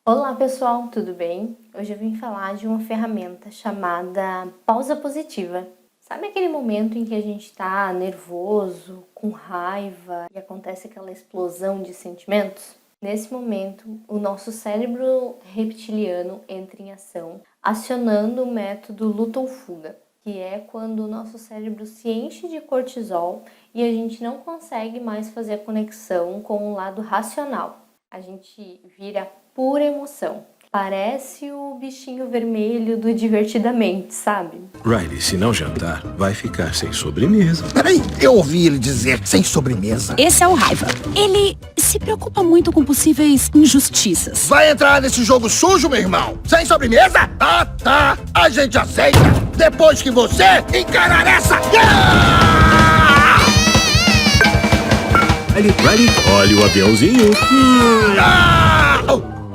Olá pessoal, tudo bem? Hoje eu vim falar de uma ferramenta chamada pausa positiva. Sabe aquele momento em que a gente está nervoso, com raiva e acontece aquela explosão de sentimentos? Nesse momento, o nosso cérebro reptiliano entra em ação, acionando o método luta ou fuga, que é quando o nosso cérebro se enche de cortisol e a gente não consegue mais fazer a conexão com o lado racional. A gente vira pura emoção. Parece o bichinho vermelho do Divertidamente, sabe? Riley, se não jantar, vai ficar sem sobremesa. Peraí, eu ouvi ele dizer sem sobremesa. Esse é o Raiva. Ele se preocupa muito com possíveis injustiças. Vai entrar nesse jogo sujo, meu irmão? Sem sobremesa? Tá, a gente aceita. Depois que você encarar essa... Riley, olha o aviãozinho.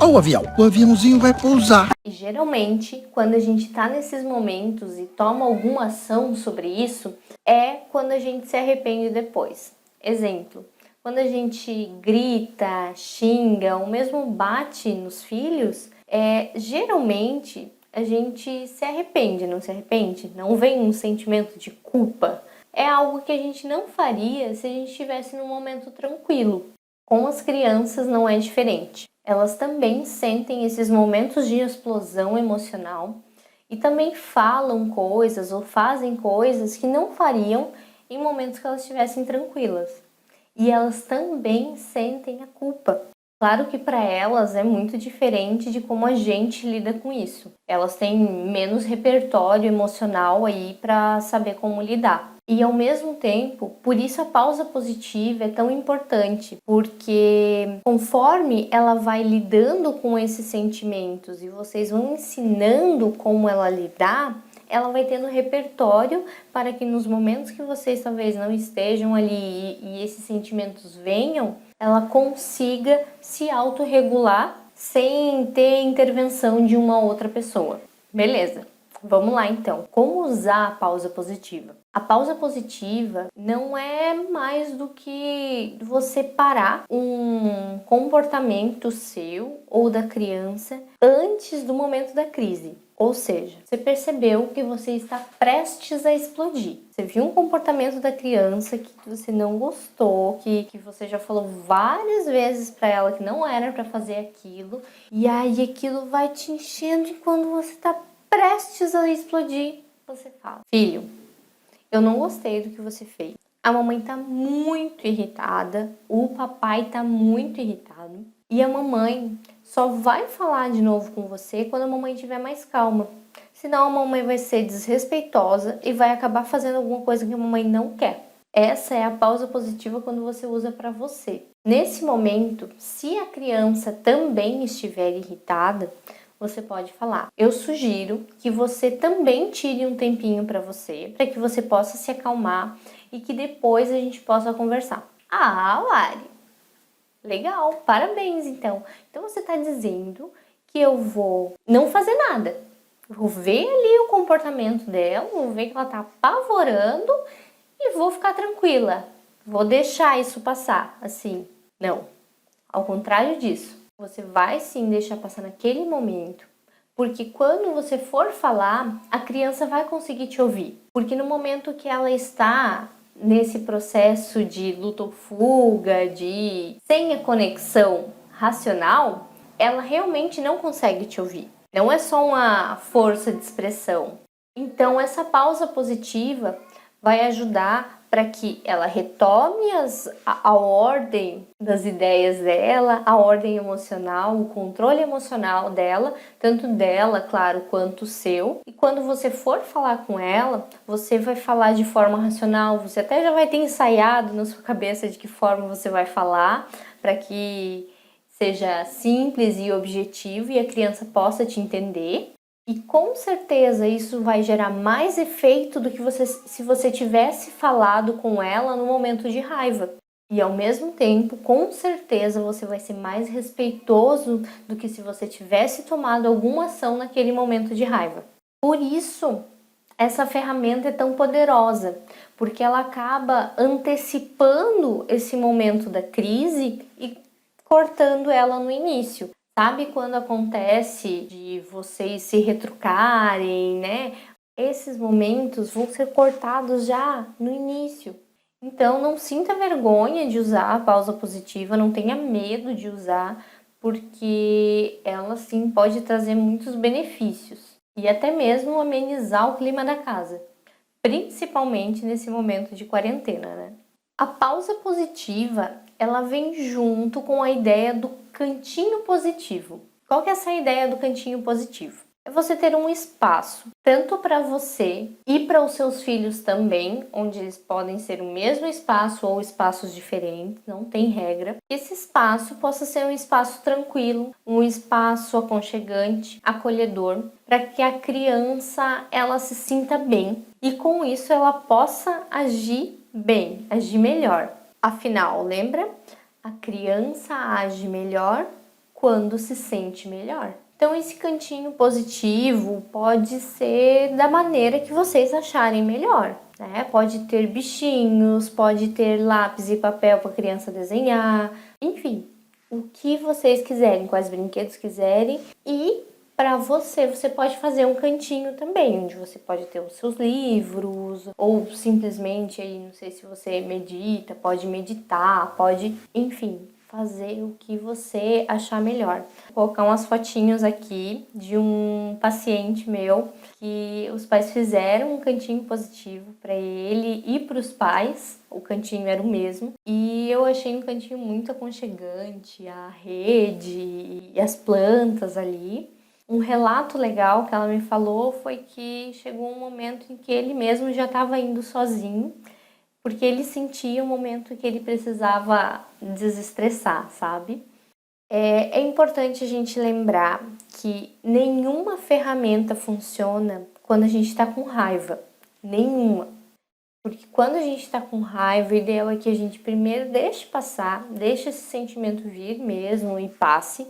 O avião. O aviãozinho vai pousar. E geralmente, quando a gente tá nesses momentos e toma alguma ação sobre isso, é quando a gente se arrepende depois. Exemplo, quando a gente grita, xinga ou mesmo bate nos filhos, geralmente a gente se arrepende, não se arrepende? Não vem um sentimento de culpa. É algo que a gente não faria se a gente estivesse num momento tranquilo. Com as crianças não é diferente. Elas também sentem esses momentos de explosão emocional e também falam coisas ou fazem coisas que não fariam em momentos que elas estivessem tranquilas. E elas também sentem a culpa. Claro que para elas é muito diferente de como a gente lida com isso. Elas têm menos repertório emocional aí para saber como lidar. E ao mesmo tempo, por isso a pausa positiva é tão importante, porque conforme ela vai lidando com esses sentimentos e vocês vão ensinando como ela lidar, ela vai tendo repertório para que nos momentos que vocês talvez não estejam ali e esses sentimentos venham, ela consiga se autorregular sem ter intervenção de uma outra pessoa. Beleza, vamos lá então. Como usar a pausa positiva? A pausa positiva não é mais do que você parar um comportamento seu ou da criança antes do momento da crise. Ou seja, você percebeu que você está prestes a explodir. Você viu um comportamento da criança que você não gostou, que você já falou várias vezes para ela que não era para fazer aquilo, e aí aquilo vai te enchendo e quando você está prestes a explodir, você fala: filho, eu não gostei do que você fez. A mamãe tá muito irritada, o papai tá muito irritado e a mamãe só vai falar de novo com você quando a mamãe estiver mais calma. Senão a mamãe vai ser desrespeitosa e vai acabar fazendo alguma coisa que a mamãe não quer. Essa é a pausa positiva quando você usa para você. Nesse momento, se a criança também estiver irritada, você pode falar: eu sugiro que você também tire um tempinho para você, para que você possa se acalmar e que depois a gente possa conversar. Ah, Lari, legal, parabéns então. Então você está dizendo que eu vou não fazer nada. Vou ver ali o comportamento dela, vou ver que ela está apavorando e vou ficar tranquila. Vou deixar isso passar, assim. Não, ao contrário disso. Você vai sim deixar passar naquele momento, porque quando você for falar, a criança vai conseguir te ouvir. Porque no momento que ela está nesse processo de luta ou fuga, sem a conexão racional, ela realmente não consegue te ouvir. Não é só uma força de expressão. Então essa pausa positiva vai ajudar para que ela retome a ordem das ideias dela, a ordem emocional, o controle emocional dela, tanto dela, claro, quanto o seu. E quando você for falar com ela, você vai falar de forma racional, você até já vai ter ensaiado na sua cabeça de que forma você vai falar, para que seja simples e objetivo e a criança possa te entender. E com certeza isso vai gerar mais efeito do que se você tivesse falado com ela no momento de raiva. E ao mesmo tempo, com certeza você vai ser mais respeitoso do que se você tivesse tomado alguma ação naquele momento de raiva. Por isso, essa ferramenta é tão poderosa, porque ela acaba antecipando esse momento da crise e cortando ela no início. Sabe quando acontece de vocês se retrucarem, né? Esses momentos vão ser cortados já no início. Então, não sinta vergonha de usar a pausa positiva, não tenha medo de usar, porque ela sim pode trazer muitos benefícios e até mesmo amenizar o clima da casa, principalmente nesse momento de quarentena, né? A pausa positiva, ela vem junto com a ideia do cantinho positivo. Qual que é essa ideia do cantinho positivo? É você ter um espaço, tanto para você e para os seus filhos também, onde eles podem ser o mesmo espaço ou espaços diferentes, não tem regra. Esse espaço possa ser um espaço tranquilo, um espaço aconchegante, acolhedor, para que a criança ela se sinta bem e com isso ela possa agir bem, agir melhor. Afinal, lembra? A criança age melhor quando se sente melhor. Então, esse cantinho positivo pode ser da maneira que vocês acharem melhor, né? Pode ter bichinhos, pode ter lápis e papel para a criança desenhar, enfim, o que vocês quiserem, quais brinquedos quiserem. E para você pode fazer um cantinho também, onde você pode ter os seus livros, ou simplesmente aí, não sei se você medita, pode meditar, pode, enfim, fazer o que você achar melhor. Vou colocar umas fotinhos aqui de um paciente meu que os pais fizeram um cantinho positivo para ele e para os pais. O cantinho era o mesmo e eu achei um cantinho muito aconchegante, a rede e as plantas ali. Um relato legal que ela me falou foi que chegou um momento em que ele mesmo já estava indo sozinho, porque ele sentia um momento que ele precisava desestressar, sabe? É importante a gente lembrar que nenhuma ferramenta funciona quando a gente está com raiva. Nenhuma. Porque quando a gente está com raiva, o ideal é que a gente primeiro deixe passar, deixe esse sentimento vir mesmo e passe.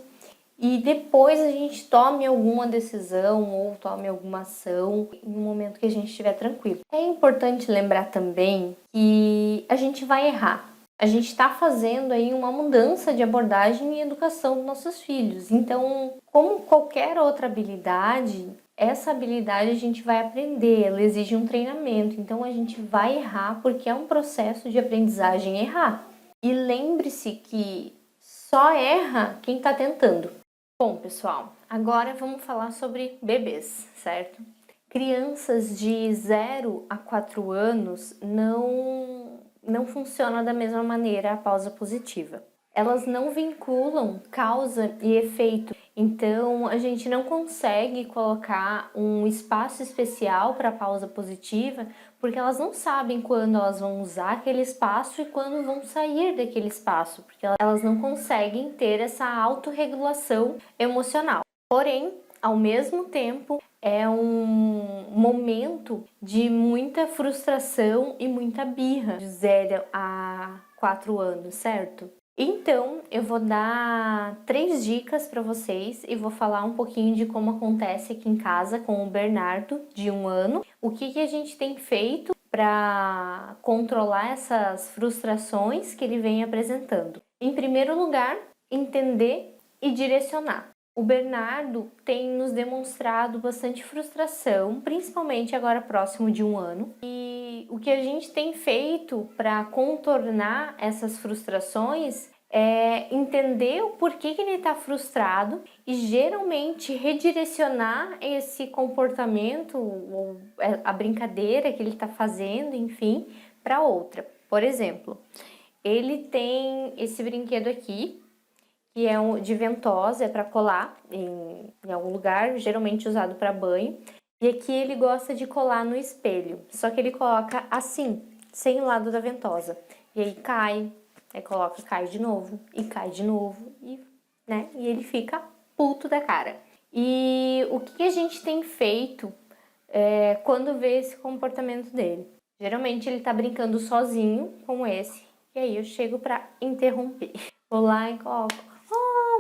E depois a gente tome alguma decisão ou tome alguma ação em um momento que a gente estiver tranquilo. É importante lembrar também que a gente vai errar. A gente está fazendo aí uma mudança de abordagem e educação dos nossos filhos. Então, como qualquer outra habilidade, essa habilidade a gente vai aprender, ela exige um treinamento. Então, a gente vai errar porque é um processo de aprendizagem errar. E lembre-se que só erra quem está tentando. Bom, pessoal, agora vamos falar sobre bebês, certo? Crianças de 0 a 4 anos não funciona da mesma maneira a pausa positiva. Elas não vinculam causa e efeito, então a gente não consegue colocar um espaço especial para a pausa positiva, porque elas não sabem quando elas vão usar aquele espaço e quando vão sair daquele espaço, porque elas não conseguem ter essa autorregulação emocional. Porém, ao mesmo tempo, é um momento de muita frustração e muita birra de 0 a 4 anos, certo? Então, eu vou dar 3 dicas para vocês e vou falar um pouquinho de como acontece aqui em casa com o Bernardo, de 1 ano. O que a gente tem feito para controlar essas frustrações que ele vem apresentando. Em primeiro lugar, entender e direcionar. O Bernardo tem nos demonstrado bastante frustração, principalmente agora próximo de 1 ano. E o que a gente tem feito para contornar essas frustrações é entender o porquê que ele está frustrado e geralmente redirecionar esse comportamento ou a brincadeira que ele está fazendo, enfim, para outra. Por exemplo, ele tem esse brinquedo aqui, que é de ventosa, é para colar em algum lugar, geralmente usado para banho. E aqui ele gosta de colar no espelho, só que ele coloca assim, sem o lado da ventosa. E aí cai, aí coloca, cai de novo, e ele fica puto da cara. E o que a gente tem feito quando vê esse comportamento dele? Geralmente ele tá brincando sozinho com esse, e aí eu chego para interromper. Vou lá e coloco,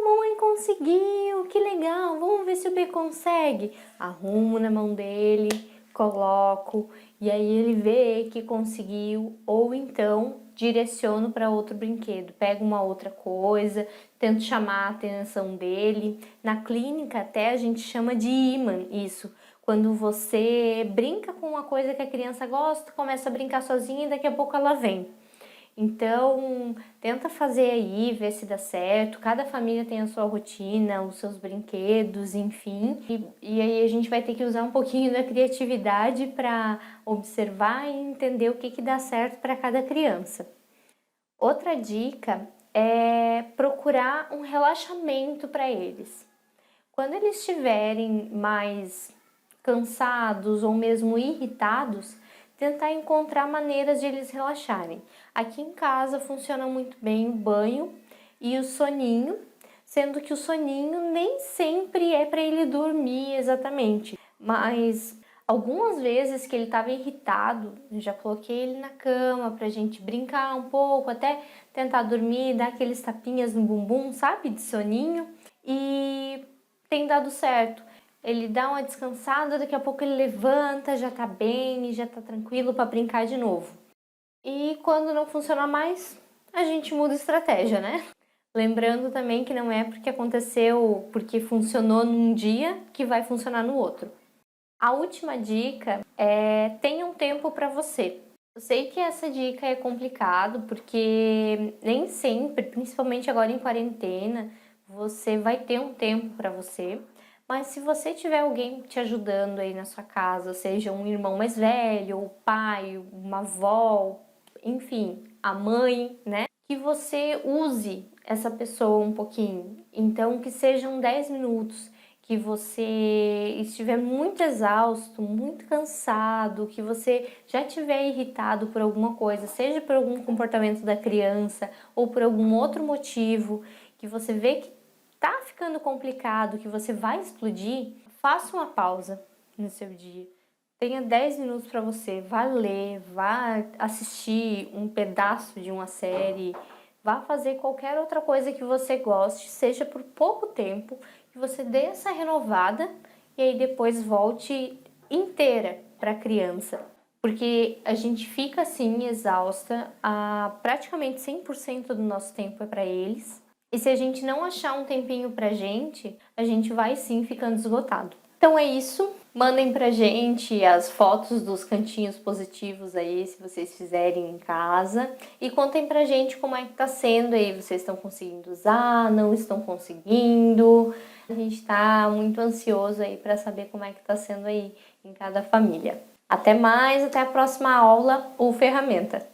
mamãe conseguiu, que legal, vamos ver se o B consegue. Arrumo na mão dele, coloco, e aí ele vê que conseguiu, ou então direciono para outro brinquedo, pego uma outra coisa, tento chamar a atenção dele. Na clínica até a gente chama de imã isso, quando você brinca com uma coisa que a criança gosta, começa a brincar sozinha e daqui a pouco ela vem. Então, tenta fazer aí, ver se dá certo. Cada família tem a sua rotina, os seus brinquedos, enfim. E aí a gente vai ter que usar um pouquinho da criatividade para observar e entender o que dá certo para cada criança. Outra dica é procurar um relaxamento para eles. Quando eles estiverem mais cansados ou mesmo irritados, tentar encontrar maneiras de eles relaxarem. Aqui em casa funciona muito bem o banho e o soninho, sendo que o soninho nem sempre é para ele dormir exatamente, mas algumas vezes que ele estava irritado, eu já coloquei ele na cama pra gente brincar um pouco, até tentar dormir, dar aqueles tapinhas no bumbum, sabe, de soninho, e tem dado certo. Ele dá uma descansada, daqui a pouco ele levanta, já tá bem, já tá tranquilo para brincar de novo. E quando não funciona mais, a gente muda a estratégia, né? Lembrando também que não é porque aconteceu, porque funcionou num dia, que vai funcionar no outro. A última dica é tenha um tempo para você. Eu sei que essa dica é complicado, porque nem sempre, principalmente agora em quarentena, você vai ter um tempo para você. Mas se você tiver alguém te ajudando aí na sua casa, seja um irmão mais velho, o pai, uma avó, enfim, a mãe, né? Que você use essa pessoa um pouquinho. Então, que sejam 10 minutos, que você estiver muito exausto, muito cansado, que você já estiver irritado por alguma coisa, seja por algum comportamento da criança ou por algum outro motivo, que você vê que tá ficando complicado, que você vai explodir, faça uma pausa no seu dia. Tenha 10 minutos para você, vá ler, vá assistir um pedaço de uma série, vá fazer qualquer outra coisa que você goste, seja por pouco tempo, que você dê essa renovada e aí depois volte inteira para a criança. Porque a gente fica assim exausta, praticamente 100% do nosso tempo é para eles. E se a gente não achar um tempinho pra gente, a gente vai sim ficando esgotado. Então é isso. Mandem pra gente as fotos dos cantinhos positivos aí, se vocês fizerem em casa. E contem pra gente como é que tá sendo aí. Vocês estão conseguindo usar, não estão conseguindo? A gente tá muito ansioso aí pra saber como é que tá sendo aí em cada família. Até mais, até a próxima aula ou ferramenta.